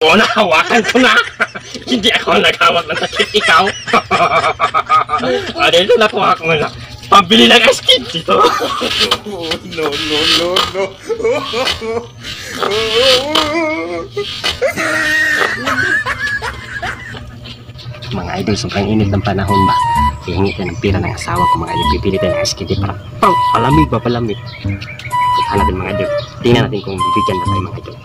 O, nahawakan ko na. Hindi ako naghawak ng takip, ikaw. Dito nakuha ko na. Pambili ng ice cream dito. No, no, no, no. Mga idol, sobrang init ng panahon ba? Hihingi tayo ng pira ng asawa ko, mga idol. Pipili tayo ng ice cream para palamig ba, palamig. Hala din mga idol. Tingnan natin kung bibigyan ba tayo mga idol.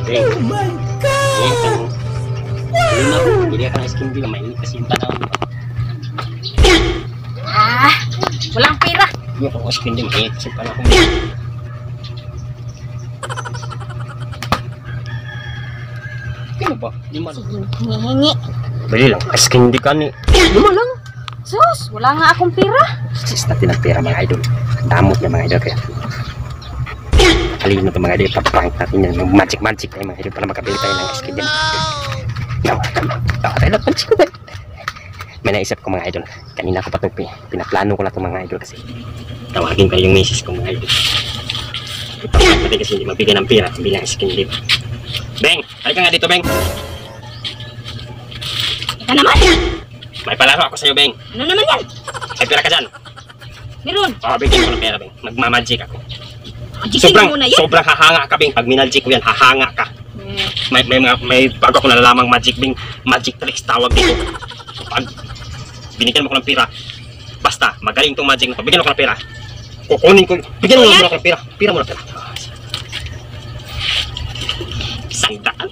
Oh my God! Ayun na po, bili ka ng ice cream, mainit kasi yung panahon. Walang pera. Hindi ako ice cream, mainit kasi yung panahon. Ano ba? Lima lang. Hihingi. Bili lang, ice cream di ka ni. Lima lang. Sus, wala nga akong pera. Sis natin ang pera mga idol. Damot niya mga idol kaya. Halin na ito mga idol, paprank natin yan. Magic tayo mga idol para makabili tayo ng ice cream din. Tawa tayo lang, pansin ko ba? May naisip ko mga idol. Kanina ko pa itong pinaplano ko na itong mga idol kasi tawagin pa yung misis ko mga idol. Ipaprank natin kasi hindi magbigay ng pera, bilang ice cream din. Beng, halika nga dito Beng. Ika naman. May palaro ako sa'yo Beng. Ano naman yan? May pera ka dyan. Meron. Bigyan ko ng pera Beng. Magmamagic ako. Magic mo na yan. Sobrang hahanga ka Beng. Pag minalgic ko yan, hahanga ka. May bago ako nalalamang magic Beng. Magic tricks tawag dito. Pag binigyan mo ko ng pera, basta magaling tong magic na to. Bigyan mo ko ng pera. Kukunin ko. Bigyan mo ako ng pera. Pira mo ng pera. Sandaan.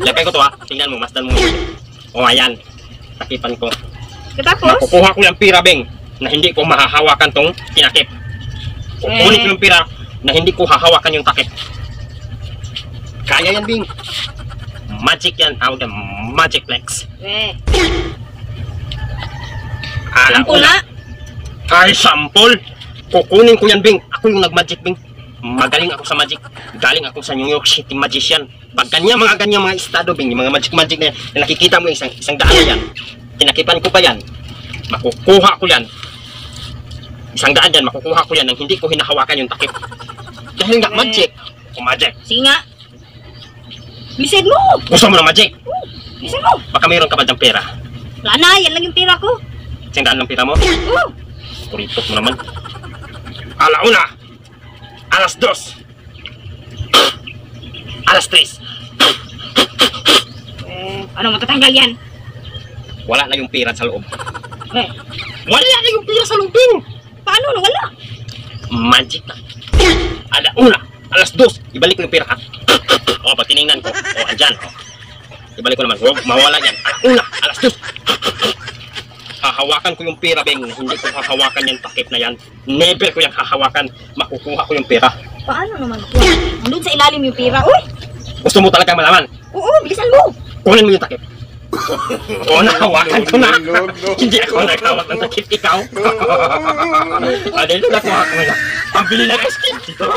Lagay ko to ha. Tingnan mo, masdan mo. O ayan. Takipan ko. Katapos? Makukuha ko yung pira Beng na hindi ko mahahawakan tong tinakip. Kukunin ko yung pira na hindi ko hahawakan yung takip. Kaya yan Beng. Magic yan. Out the magic flex. Sampul na? Ay, sampol. Kukunin ko yan Beng. Ako yung nag-magic Beng. Magaling ako sa magic. Galing ako sa New York City magician. Pag ganyan mga estado Beng, yung mga magic na yan, na nakikita mo isang daan na yan, tinakipan ko pa yan, makukuha ko yan. Isang daan yan, makukuha ko yan nang hindi ko hinahawakan yung takip. Dahil nga magic. O magic. Sige nga. Bilisin mo. Gusto mo na magic? Bilisin mo. Baka mayroon ka ba dyang pera? Wala na, yan lang yung pera ko. Isang daan lang pera mo? Oo. Puritot mo naman. Alauna. Alas 2. Alas 3. Ano matatanggal yan? Wala na yung pera sa loob. Wala na yung pera sa loob. Paano na wala? Magic na. Alauna. Alas 2. Ibalik ko yung pera ha. O, pag tinignan ko. O, andyan. O. Ibalik ko naman. Huwag mawala yan. Alauna. Alas 2. Hahawakan ko yung pera Beng. Hindi ko hahawakan yung takip na yan. Never ko yung hahawakan. Makukuha ko yung pera. Paano naman po? Andun sa ilalim yung pera. Uy! Gusto mo talaga malaman? Oo, bilisan mo. Kunin mo yung takip. O, nahawakan ko na. Hindi ako naghawak ng takip. Ikaw. Dito nakuha ko na. Pambili ng ice cream dito.